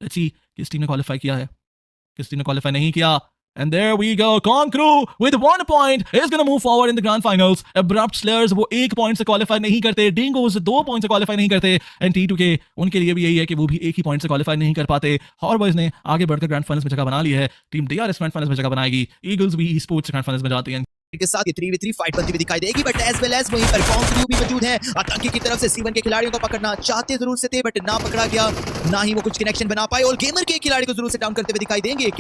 Let's see किस team ने qualify किया है, किस टीम ने क्वालिफाई नहीं किया। And there we go. Concrew with 1 point is going to move forward in the grand finals. Abrupt Slayers वो 1 पॉइंट से क्वालिफाई नहीं करते, Dingoes 2 पॉइंट से क्वालिफाई नहीं करते, एंड T2K उनके लिए भी यही है कि वो भी 1 ही पॉइंट से क्वालिफाई नहीं कर पाते। हॉरबॉयज ने आगे बढ़कर ग्रैंड फाइनल्स में जगह बना ली है, टीम DRS ग्रैंड फाइनल्स में जगह बनाएगी, ईगल्स भी स्पोर्ट्स ग्रैंड फाइनल्स में जाती हैं। के साथ ये 3v3 फाइट बनती हुई दिखाई देगी, बट एज वेल एज वहीं पर कॉन्क्रू भी मौजूद है। आतंकी की तरफ से C1 के खिलाड़ियों को पकड़ना चाहते जरूर से थे, बट ना पकड़ा गया, ना ही वो कुछ कनेक्शन बना पाए, और गेमर के खिलाड़ी को जरूर से डाउन करते हुए दिखाई देंगे।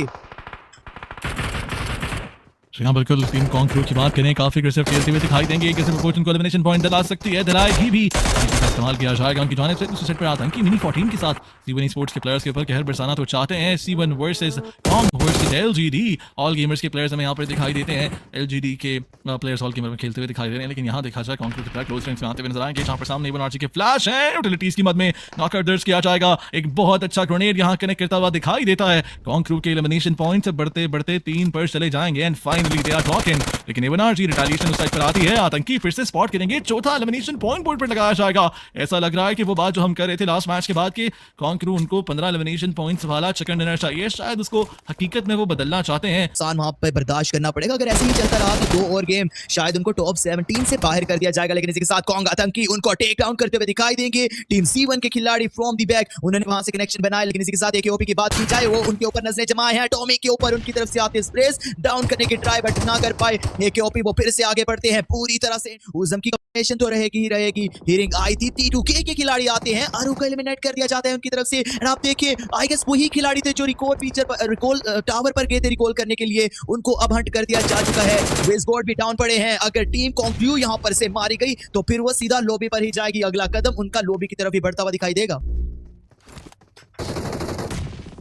यहाँ बिल्कुल टीम कॉन्क्रू की बात करें, काफी अग्रेसिव खेलते हुए दिखाई देंगे, एक को एलिमिनेशन पॉइंट दिला सकती है, दिलाएगी भी, इस्तेमाल किया जाएगा उनकी जानिब से। दूसरे सेट पर आतंकी मिनी 14 के साथ C1 स्पोर्ट्स के प्लेयर्स के ऊपर कहर बरसाना तो चाहते हैं। C1 versus Kong versus LGD, all gamers के प्लेयर्स हमें यहाँ पर दिखाई देते हैं, LGD के प्लेयर्स ऑल गेमर में खेलते हुए दिखाई दे रहे हैं, लेकिन यहाँ देखा जाए कॉन्क्रू के प्लेयर क्लोज रेंज में आते हुए नजर आएंगे, जहाँ पर सामने ArG के फ्लैश है, यूटिलिटीज की मद में नॉकआउट दर्ज किया जाएगा, एक बहुत अच्छा ग्रेनेड यहाँ कनेक्ट करता हुआ दिखाई देता है। कॉन्क्रू के एलिमिनेशन पॉइंट्स बढ़ते बढ़ते 3 पर चले जाएंगे, and finally they are talking, लेकिन ArG रिटेलिएशन उस साइड पर आती है, आतंकी फिर से स्पॉट करेंगे, चौथा एलिमिनेशन पॉइंट बोर्ड पर लगाया जाएगा। ऐसा लग रहा है कि वो बात जो हम कर रहे थे लास्ट मैच के बाद कि कॉन्क्रू उनको 15 एलिमिनेशन पॉइंट्स वाला चिकन डिनर चाहिए, शायद उसको हकीकत में वो बदलना चाहते हैं। सान वहां पे बर्दाश्त करना पड़ेगा, अगर ऐसे ही चलता रहा तो 2 और गेम शायद उनको टॉप 17 से बाहर कर दिया जाएगा, लेकिन इसी के साथ कॉन्ग आतंकी उनको टेक डाउन करते हुए दिखाई देंगे। टीम C1 के खिलाड़ी फ्रॉम दी बैक उन्होंने वहां से कनेक्शन बनाया, लेकिन इसी के साथ AKOP की बात की जाए, वो उनके ऊपर नजरें जमाए हैं, टॉमी के ऊपर उनकी तरफ से आते स्प्रेस डाउन करने की ट्राई, बट ना कर पाए AKOP, वो फिर से आगे बढ़ते हैं पूरी तरह से। उज़म की कॉम्बिनेशन तो रहेगी ही रहेगी, हीरिंग आई थी, T2K के खिलाड़ी आते हैं, आरू को एलिमिनेट कर दिया जाता है उनकी तरफ से, एंड आप देखिए आई गेस वही खिलाड़ी थे जो रिकॉल फीचर पर रिकॉल टावर पर गए थे रिकॉल करने के लिए, उनको अब हंट कर दिया जा चुका है। विज़गॉड भी डाउन पड़े हैं, अगर टीम कॉन्क्रू यहां पर से मारी गई तो फिर वो सीधा लॉबी पर ही जाएगी, अगला कदम उनका लॉबी की तरफ ही बढ़ता हुआ दिखाई देगा।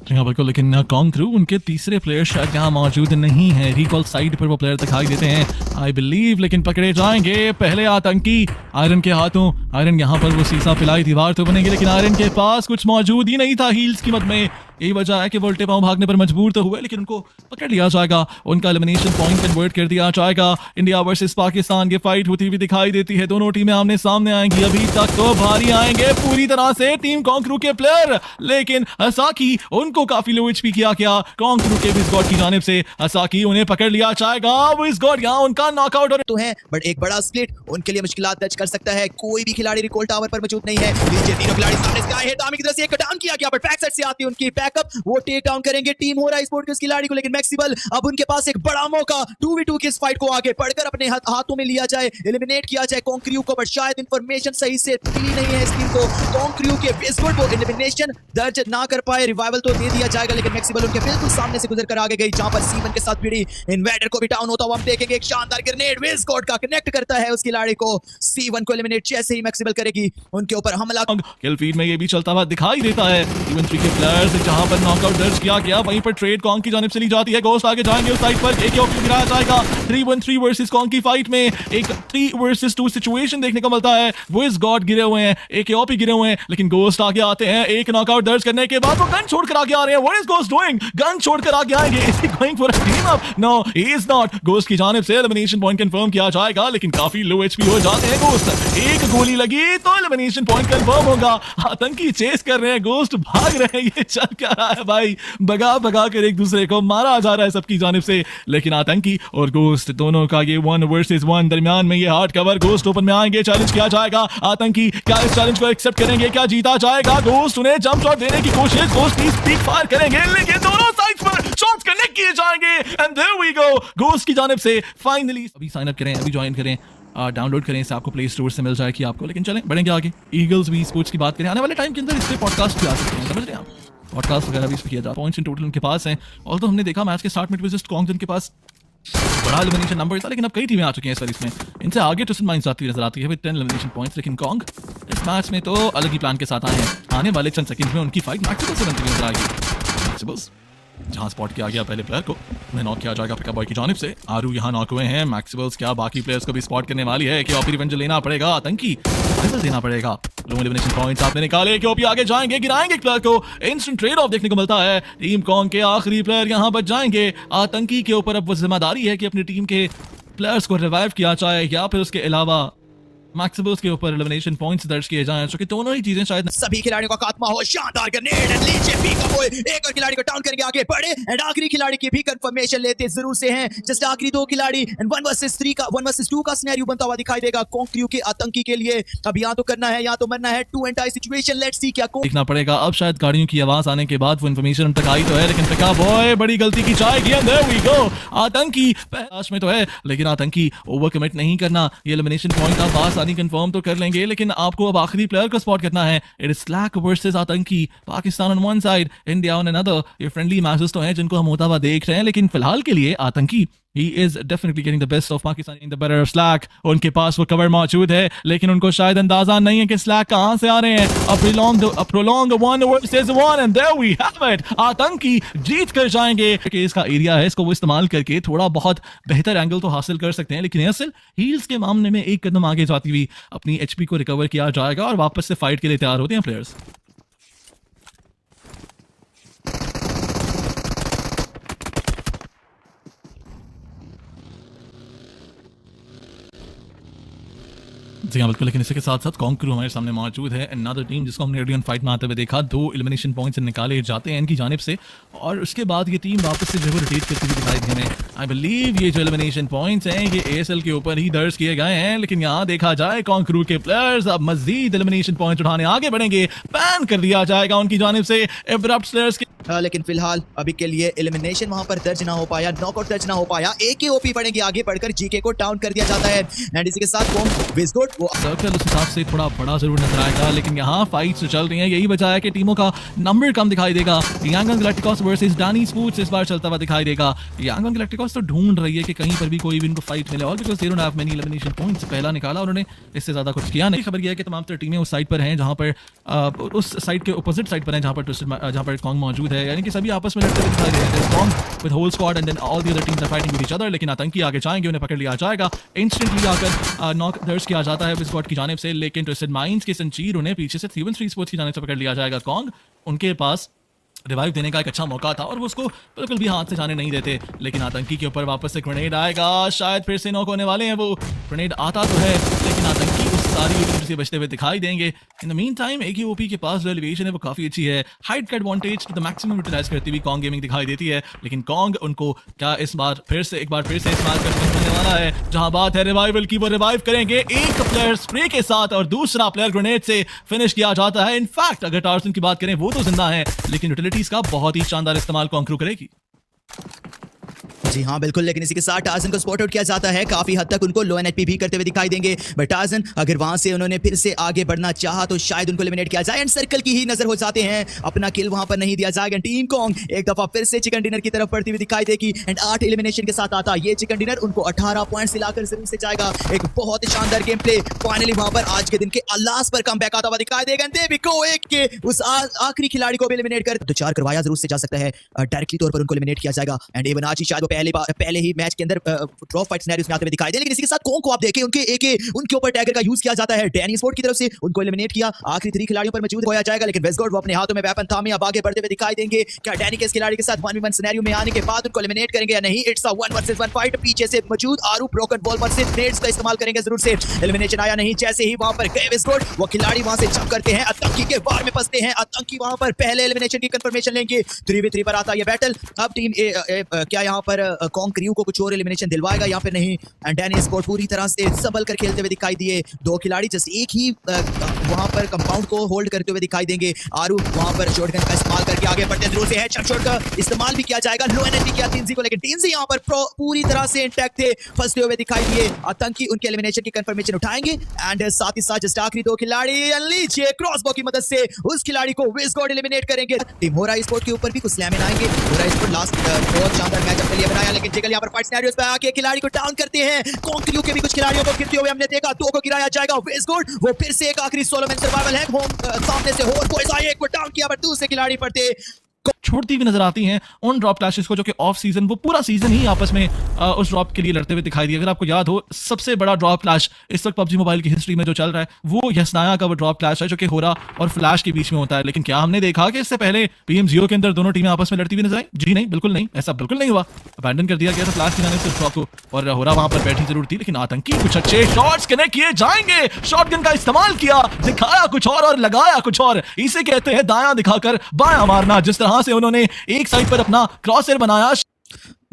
हाँ बिल्कुल, लेकिन कॉन्क्रू उनके तीसरे प्लेयर शायद यहाँ मौजूद नहीं है, रिकॉल साइड पर वो प्लेयर दिखाई देते हैं आई बिलीव, लेकिन पकड़े जाएंगे पहले आतंकी। आयरन के हाथों, आयरन यहाँ पर वो सीसा पिलाई दीवार तो बनेगी, लेकिन आयरन के पास कुछ मौजूद ही नहीं था हील्स की मद में, यही वजह है कि वो उल्टे पांव भागने पर मजबूर तो हुए, लेकिन उनको पकड़ लिया जाएगा, उनका एलिमिनेशन पॉइंट कन्वर्ट कर दिया जाएगा। इंडिया वर्सेस पाकिस्तान ये फाइट होती हुई दिखाई देती है, दोनों टीमें आमने सामने आएंगी, अभी तक तो भारी आएंगे पूरी तरह से टीम कॉन्क्रू के प्लेयर, लेकिन असाकी उनको काफी लो एचपी किया गया कॉन्क्रू के विज़गॉड की जानिब से, असाकी उन्हें पकड़ लिया जाएगा, विज़गॉड यहाँ उनका नॉकआउट तो है, बट एक बड़ा स्प्लिट उनके लिए मुश्किलात दर्ज कर सकता है, कोई भी खिलाड़ी रिकॉल टावर पर मौजूद नहीं है, नीचे तीनों खिलाड़ी सामने से आए हैं, टामी की तरफ से एक डाउन किया गया, बट बैक साइड से आती है उनकी बैकअप, वो टेक डाउन करेंगे टीम हो रहा है स्पोर्ट के उस खिलाड़ी को, लेकिन मैक्सिबल अब उनके पास एक बड़ा मौका 2v2 की इस फाइट को आगे बढ़कर अपने हाथों में लिया जाए, एलिमिनेट किया जाए कॉन्क्रू को, बट शायद इंफॉर्मेशन सही से मिली नहीं है इस टीम को। कॉन्क्रू के विज़गॉड को एलिमिनेशन दर्ज ना कर पाए, रिवाइवल तो दे दिया जाएगा, लेकिन मैक्सिबल उनके बिल्कुल सामने से गुजर कर आगे गई, जहां पर C1 के साथ भिड़ी इन्वेडर को भी डाउन होता हुआ हम देखेंगे, एक शानदार ग्रेनेड विज़गॉड का कनेक्ट करता है उस खिलाड़ी को, C1 को एलिमिनेट जैसे ही मैक्सिबल करेगी उनके ऊपर हमला। किल फीड में ये भी चलता हुआ दिखाई देता है, T1 3 के प्लेयर्स जहां पर नॉकआउट दर्ज किया गया, वहीं पर ट्रेड कॉन्ग की जानिब से ली जाती है, गोस्ट आगे जाएंगे उस साइड पर, AKOP गिराया जाएगा, 3-1-3 वर्सेस कॉन्ग की फाइट में एक 3 वर्सेस 2 सिचुएशन देखने को मिलता है, विज़गॉड गिरे हुए हैं, AKOP गिरे हुए हैं, लेकिन गोस्ट आगे आते हैं, एक नॉकआउट दर्ज करने के बाद वो गन छोड़कर आगे आ रहे हैं, what is Ghost doing, gun छोड़कर आगे आएंगे, is he going for a team up, no he is not, Ghost की जानिब से एलिमिनेशन पॉइंट कंफर्म किया जाएगा, लेकिन काफी लो एचपी हो जाते हैं गोस्ट, एक गोली लगी तो एलिमिनेशन पॉइंट कंफर्म होगा, आतंकी चेस कर रहे हैं, गोस्ट भाग रहे हैं, ये चल क्या रहा है भाई, भगा भगा कर एक दूसरे को मारा जा रहा है सबकी जानिब से, लेकिन आतंकी और गोस्ट दोनों का ये 1 वर्सेस 1 दरमियान में ये हार्ड कवर, गोस्ट ओपन में आएंगे, चैलेंज किया जाएगा, आतंकी क्या इस चैलेंज को एक्सेप्ट करेंगे, क्या जीता जाएगा, गोस्ट उन्हें जंप शॉट देने की कोशिश, गोस्ट की स्पीड फायर करेंगे, लेकिन दोनों साइड्स पर शॉट्स कनेक्ट किए जाएंगे, and there we go, Ghost की जानिब से फाइनली। अभी साइन अप करें, अभी ज्वाइन करें, डाउनलोड करें, इससे आपको प्ले स्टोर से मिल जाएगी आपको, लेकिन चलें बढ़ेंगे आगे, ईगल्स भी स्पोर्ट्स की बात करें, आने वाले टाइम के अंदर इस पे पॉडकास्ट भी आ सकते हैं, समझ रहे हैं आप, पॉडकास्ट वगैरह भी किया जाता, पॉइंट्स इन टोटल उनके पास हैं, और तो हमने देखा मैच के स्टार्ट में इट वाज जस्ट कॉन्ग जिनके पास बड़ा एलिमिनेशन नंबर था, लेकिन अब कई टीमें आ चुकी हैं इस सीरीज में, इनसे आगे ट्विस्टेड माइंड्स आती नजर आती है विद 10 एलिमिनेशन पॉइंट्स, लेकिन कॉन्ग इस मैच में तो अलग ही प्लान के साथ आए हैं, आने वाले चंद सेकंड्स में उनकी फाइट मैक्सिबल से बनती नजर आएगी, मैक्सिबल्स जहां स्पॉट किया गया पहले प्लेयर को उन्हें नॉक किया जाएगा पिकअप बॉय की जानिब से, आरू यहां नॉक हुए हैं, मैक्सिबल्स क्या बाकी प्लेयर्स को भी स्पॉट करने वाली है कि ऑपी रिवेंज लेना पड़ेगा, आतंकी रिवाइवल देना पड़ेगा, लो एलिमिनेशन पॉइंट्स आपने निकाले कि ओपी आगे जाएंगे, गिराएंगे प्लेयर को, इंस्टेंट ट्रेड ऑफ देखने को मिलता है, टीम कॉन्ग के आखिरी प्लेयर यहां बच जाएंगे, आतंकी के ऊपर अब वो जिम्मेदारी है कि अपनी टीम के प्लेयर्स को रिवाइव किया जाए, या फिर उसके अलावा मैक्सिबल्स के ऊपर एलिमिनेशन पॉइंट्स दर्ज किए जाएं, क्योंकि दोनों ही चीजें शायद सभी खिलाड़ियों का खात्मा हो, शानदार ग्रेनेड नीचे पीक अप हो हुए एक और खिलाड़ी को डाउन करेंगे, आगे बढ़े एंड आखिरी खिलाड़ी की भी कंफर्मेशन लेते जरूर से हैं। जस्ट आखिरी दो खिलाड़ी एंड 1 वर्सेस 2 का सिनेरियो बनता हुआ दिखाई देगा कॉन्ग क्रू के आतंकी के लिए। अब यहाँ तो करना है, यहाँ तो मरना है, two and tie situation. Let's see क्या देखना पड़ेगा। अब शायद गाड़ियों की आवाज आने के बाद वो इन्फॉर्मेशन उन तक आई तो है, लेकिन पिका बॉय बड़ी गलती की जाएगी। एंड देयर वी गो, आतंकी लास्ट में तो है, लेकिन आतंकी ओवर कमिट नहीं करना। ये एलिमिनेशन पॉइंट आप आसानी कंफर्म तो कर लेंगे, लेकिन आपको अब आखिरी प्लेयर को स्पॉट करना है। इट इज स्लैक वर्सेस आतंकी, Pakistan on one side, India on another. ये फ्रेंडली मैचेस तो हैं जिनको हम होता हुआ देख रहे हैं, लेकिन फिलहाल के लिए आतंकी he is definitely getting the best of Pakistan in the better of Slack। उनके पास वो कवर मौजूद है, लेकिन उनको शायद अंदाजा नहीं है कि Slack कहां से आ रहे हैं। a prolonged 1 versus 1 and there we have it। आतंकी जीत कर जाएंगे। कि इसका एरिया है, इसको वो इस्तेमाल करके थोड़ा बहुत बेहतर एंगल तो हासिल कर सकते हैं, लेकिन असल हील्स के मामले में एक कदम आगे जाती हुई अपनी एचपी को रिकवर किया जाएगा और वापस से फाइट के लिए तैयार होते हैं प्लेयर्स। जी हाँ बिल्कुल, लेकिन इसके साथ साथ कॉन्ग क्रू हमारे सामने मौजूद है। अनदर टीम जिसको हमने रेडियन फाइट में आते हुए देखा, 2 एलिमिनेशन पॉइंट्स निकाले जाते हैं इनकी जानिब से, और उसके बाद ये टीम वापस से जो है रोटेट करती हुई दिखाई दी हमें। आई बिलीव ये जो एलिमिनेशन पॉइंट्स हैं ये एएसएल के ऊपर ही दर्ज किए गए हैं, लेकिन यहाँ देखा जाए कॉन्ग क्रू के प्लेयर्स अब मजीद एलिमिनेशन पॉइंट उठाने आगे बढ़ेंगे। बैन कर दिया जाएगा उनकी जानिब से एब्रप्ट प्लेयर्स के। लेकिन फिलहाल अभी के लिए एलिमिनेशन वहां पर दर्ज ना हो पाया, नॉकआउट दर्ज ना हो पाया। एक ही ओपी पड़ेंगे, आगे बढ़कर जीके को डाउन कर दिया जाता है एंड इसी के साथ कॉन्ग विजगुड वो सर्कल उस हिसाब से थोड़ा बड़ा जरूर नजर आएगा, लेकिन यहाँ फाइट्स चल रही हैं, यही वजह है कि टीमों का नंबर कम दिखाई देगा। यांगन गैलेक्टिकॉस वर्सेस डानी स्पूट्स इस बार चलता हुआ दिखाई देगा। यांगन गैलेक्टिकॉस तो ढूंढ रही है कि कहीं पर भी कोई भी इनको फाइट मिले, और because they don't have many elimination points. पहला निकाला उन्होंने, इससे ज्यादा कुछ किया नहीं। खबर यह है कि तमाम टीमें उस साइड पर हैं जहां पर उस साइड के अपोजिट साइड पर हैं जहां पर कॉन्ग मौजूद है, यानी कि सभी आपस में लड़ते हुए दिखाई दे रहे हैं। Kong with whole squad and then all the other teams are fighting with each other, लेकिन आतंकी आगे जाएंगे, उन्हें पकड़ लिया जाएगा। इंस्टेंटली आकर नॉक दर्ज किया जाता है स्क्वाड की जानिब से, लेकिन ट्विस्टेड माइंड्स के संचीर उन्हें पीछे से 313 स्पोर्ट्स की जानिब से पकड़ लिया जाएगा। कॉन्ग उनके पास रिवाइव देने का एक अच्छा मौका था और वो उसको बिल्कुल भी हाथ से जाने नहीं देते, लेकिन आतंकी के ऊपर वापस से ग्रेनेड आएगा। शायद फिर से नॉक होने वाले हैं वो। ग्रेनेड आता तो है, लेकिन आतंकी उस सारी यूनिट से बचते हुए दिखाई देंगे। इन द मीन टाइम एक ही ओपी के पास जो एलिवेशन है वो काफी अच्छी है, हाइट का advantage to the maximum utilize करती हुई कॉन्ग गेमिंग दिखाई देती है, लेकिन कॉन्ग उनको क्या इस बार फिर से इस्तेमाल करने वाला है। जहां बात है रिवाइवल की, वो रिवाइव करेंगे एक प्लेयर स्प्रे के साथ और दूसरा प्लेयर ग्रेनेड से फिनिश किया जाता है। इनफैक्ट अगर टार्सन की बात करें वो तो जिंदा है, लेकिन यूटिलिटीज का बहुत ही शानदार इस्तेमाल कॉन्ग क्रू करेगी। जी हाँ बिल्कुल, लेकिन इसी के साथ टार्जन को स्पॉट आउट किया जाता है। काफी हद तक उनको लो एनएचपी भी करते हुए दिखाई देंगे, बट टार्जन अगर वहां से उन्होंने फिर से आगे बढ़ना चाहा तो शायद उनको एलिमिनेट किया जाए एंड सर्कल की ही नजर हो जाते हैं। अपना किल वहां पर नहीं दिया जाएगा। टीम कॉन्ग एक दफा फिर से चिकन डिनर की तरफ बढ़ती हुई दिखाई देगी एंड 8 एलिमिनेशन के साथ आता ये चिकन डिनर उनको 18 पॉइंट्स दिलाकर जरूर से जाएगा। एक बहुत ही शानदार गेम प्ले फाइनली वहां पर आज के दिन के लास्ट पर कमबैक आता हुआ दिखाई देगा। दे भी को एक के उस आखिरी खिलाड़ी को भी एलिमिनेट कर तो 4 करवाया जरूर से जा सकता है, डायरेक्टली तौर पर उनको एलिमिनेट किया जाएगा एंड एवनाची शायद वो पहले ही मैच के अंदर ड्रॉप फाइट सिनेरियोस में आते हुए दिखाई दे, लेकिन इसी के साथ कॉन्ग को आप देखें उनके ऊपर टैगर का यूज किया जाता है। डैनी स्पोर्ट की तरफ से उनको एलिमिनेट किया, आखिरी 3 खिलाड़ियों पर मौजूद होया जाएगा, लेकिन वेस्टगॉड वो अपने हाथों में वेपन थामे अब आगे बढ़ते हुए दिखाई देंगे। क्या डैनी के इस खिलाड़ी के साथ 1v1 सिनेरियो में आने के बाद उनको एलिमिनेट करेंगे या नहीं? It's a 1 versus 1 fight. पीछे से मौजूद आरू ब्रोकन बॉल पर से ग्रेनेड्स का इस्तेमाल करेंगे जरूर से। एलिमिनेशन आया नहीं, जैसे ही वहां पर गए वेस्टगॉड वो खिलाड़ी वहां से जंप करते हैं, आतंकी के वार में फंसते हैं। आतंकी वहां पर पहले एलिमिनेशन की कंफर्मेशन लेंगे। 3v3 पर आता है ये बैटल। अब टीम क्या यहां पर कॉन्ग क्रू को कुछ और एलिमिनेशन दिलवाएगा या फिर नहीं? एंड डैनी स्पोर्ट पूरी तरह से संभल कर खेलते हुए दिखाई दिए। 2 खिलाड़ी जस्ट एक ही वहां पर कंपाउंड को होल्ड करते हुए दिखाई देंगे। आरू वहां पर शॉटगन का इस्तेमाल करके आगे बढ़ते जरूर से है। शॉट का इस्तेमाल भी किया जाएगा। लो एनएचपी किया टीमजी को, लेकिन टीमजी यहां पर पूरी तरह से इंटैक्ट थे, फंसते हुए दिखाई दिए। आतंकी उनके एलिमिनेशन की कंफर्मेशन उठाएंगे एंड साथ ही साथ जस्ट आखिरी 2 खिलाड़ी नीचे क्रॉसबो की मदद से उस खिलाड़ी को विजगॉड एलिमिनेट करेंगे। टीम होरा स्पोर्ट के ऊपर भी कुछ स्लैम आएंगे। होरा स्पोर्ट लास्ट बहुत शानदार मैच अपने लिए बनाया, लेकिन जिगल यहां पर फाइट सिनेरियोस पे आके खिलाड़ी को डाउन करते हैं। कॉन्ग क्रू के भी कुछ खिलाड़ियों को गिरते हुए हमने देखा, 2 को गिराया जाएगा। वेस्टगॉड वो फिर से एक आखिरी सोलो मैन सर्वाइवल है। होम सामने से होर बॉयज आए, एक को डाउन किया, पर दूसरे खिलाड़ी पर थे छोड़ती हुई नजर आती हैं उन ड्रॉप क्लैशेस को जो कि ऑफ सीजन वो पूरा सीजन ही आपस में उस ड्रॉप के लिए लड़ते हुए दिखाई दिए। अगर आपको याद हो सबसे बड़ा ड्रॉप क्लैश इस वक्त पबजी मोबाइल की हिस्ट्री में जो चल रहा है वो यसनाया का वो ड्रॉप क्लैश है जो कि होरा और फ्लैश के बीच में होता है। लेकिन क्या हमने देखा कि इससे पहले PM0 के अंदर दोनों टीमें आपस में लड़ती हुई नजर आई? जी नहीं, बिल्कुल नहीं, ऐसा बिल्कुल नहीं हुआ। अबैंडन कर दिया गया था फ्लैश की जानिब से ड्रॉप को और होरा वहां पर बैठी जरूर थी, लेकिन आतंकी कुछ अच्छे शॉट्स कनेक्ट किए जाएंगे। शॉटगन का इस्तेमाल किया, दिखाया कुछ और लगाया कुछ और। इसे कहते हैं दायां दिखाकर बायां मारना। जिस तरह से से उन्होंने एक साइड पर अपना क्रॉसर बनाया।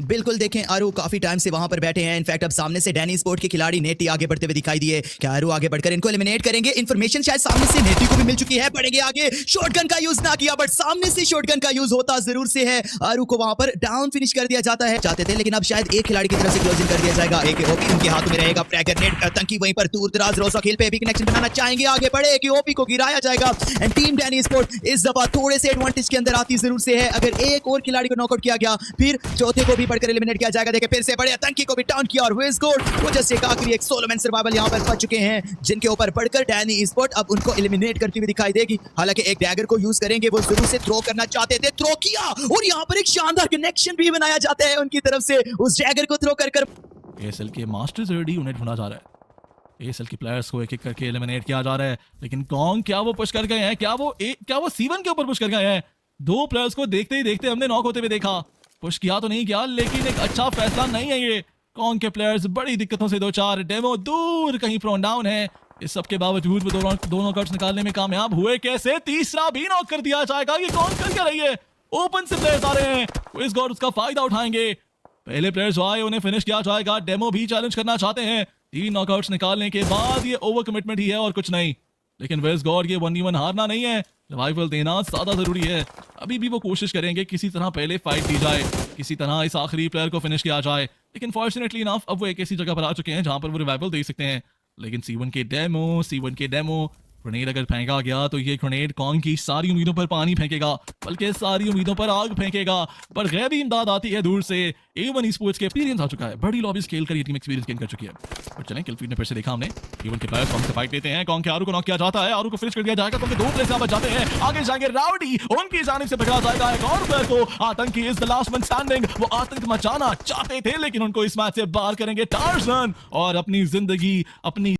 बिल्कुल देखें आरू काफी टाइम से वहां पर बैठे हैं। इनफैक्ट अब सामने से डैनी स्पोर्ट के खिलाड़ी नेटी आगे बढ़ते हुए दिखाई दिए। क्या आरू आगे बढ़कर इनको एलिमिनेट करेंगे? इन्फॉर्मेशन शायद सामने से नेटी को भी मिल चुकी है। बढ़ेंगे आगे, शॉटगन का यूज ना किया बट सामने से शॉटगन का यूज होता जरूर से है। आरू को वहां पर डाउन फिनिश कर दिया जाता है चाहते थे, लेकिन अब शायद एक खिलाड़ी की तरफ से क्लोजिंग कर दिया जाएगा। एक ओपी उनके हाथों में रहेगा। फ्रैगर नेट तंकी वहीं पर दूर दराज रोसा खेल पे भी कनेक्शन बनाना चाहेंगे, आगे बढ़े कि ओपी को गिराया जाएगा। एंड टीम डैनी स्पोर्ट इस दफा थोड़े से एडवांटेज के अंदर आती जरूर से है। अगर एक और खिलाड़ी को नॉकआउट किया गया फिर चौथे को भी बढ़कर एलिमिनेट किया जाएगा। देखे फिर से बड़े आतंकी को भी डाउन किया और विज गोल्ड वो जैसे एक आखिरी एक सोलो मैन सर्वाइवल यहां पर बच चुके हैं, जिनके ऊपर बढ़कर डैनी स्पोर्ट अब उनको एलिमिनेट करती हुई दिखाई देगी। हालांकि एक डैगर को यूज करेंगे, वो जरूर से थ्रो करना चाहते थे, थ्रो किया और यहां पर एक शानदार कनेक्शन भी बनाया जाता है उनकी तरफ से उस डैगर को थ्रो कर एएसएल के मास्टर्स रेडी यूनिट ढूंढा जा रहा है। एएसएल के प्लेयर्स को एक एक करके एलिमिनेट किया जा रहा है, लेकिन कौन क्या वो पुश कर गए हैं? क्या वो C1 के ऊपर पुश कर गए हैं? दो प्लेयर्स को देखते ही देखते हमने नॉक होते हुए देखा। पुश किया तो नहीं किया, लेकिन एक अच्छा फैसला नहीं है ये। कौन के प्लेयर्स बड़ी दिक्कतों से दो चार, डेमो दूर कहीं प्रोन डाउन है। इस सब के बावजूद वो दोनों नॉकआउट्स निकालने में कामयाब हुए। कैसे तीसरा भी नॉक कर दिया जाएगा? ये कौन कर क्या रही है? ओपन से प्लेयर्स आ रहे हैं, इस गॉड उसका फायदा उठाएंगे। पहले प्लेयर्स जो आए उन्हें फिनिश किया जाएगा। डेमो भी चैलेंज करना चाहते हैं। 3 नॉकआउट्स निकालने के बाद ये ओवर कमिटमेंट ही है और कुछ नहीं। लेकिन वेस्ट गॉड ये 1v1 हारना नहीं है, रिवाइवल देना ज्यादा जरूरी है। अभी भी वो कोशिश करेंगे किसी तरह पहले फाइट दी जाए, किसी तरह इस आखिरी प्लेयर को फिनिश किया जाए। लेकिन फॉर्चुनेटली इनफ अब वो एक ऐसी जगह पर आ चुके हैं जहां पर वो रिवाइवल दे सकते हैं। लेकिन C1 के डेमो ग्रेनेड अगर फेंका गया तो ये ग्रेनेड कॉन्ग की सारी उम्मीदों पर पानी फेंकेगा, बल्कि सारी उम्मीदों पर आग फेंकेगा। पर गैबी इमदाद आती है दूर से। A1 स्पोर्ट्स के एक्सपीरियंस आ चुका है, बड़ी लॉबीज खेल कर ये टीम एक्सपीरियंस गेन कर चुकी है। पर चलें किलफीड ने फिर से देखा हमने A1 के प्लेयर्स कॉन्ग से फाइट लेते हैं। कॉन्ग के आरू को नॉक किया जाता है, आरू को फिनिश कर दिया जाएगा क्योंकि 2 प्लेयर्स बच जाते हैं। आगे जाएंगे राउडी, उनकी जानिब से पकड़ा जाएगा एक और प्लेयर को। आतंकी is the last one standing. वो आतंक मचाना चाहते थे लेकिन उनको इस मैच से बाहर करेंगे टार्जन और अपनी जिंदगी अपनी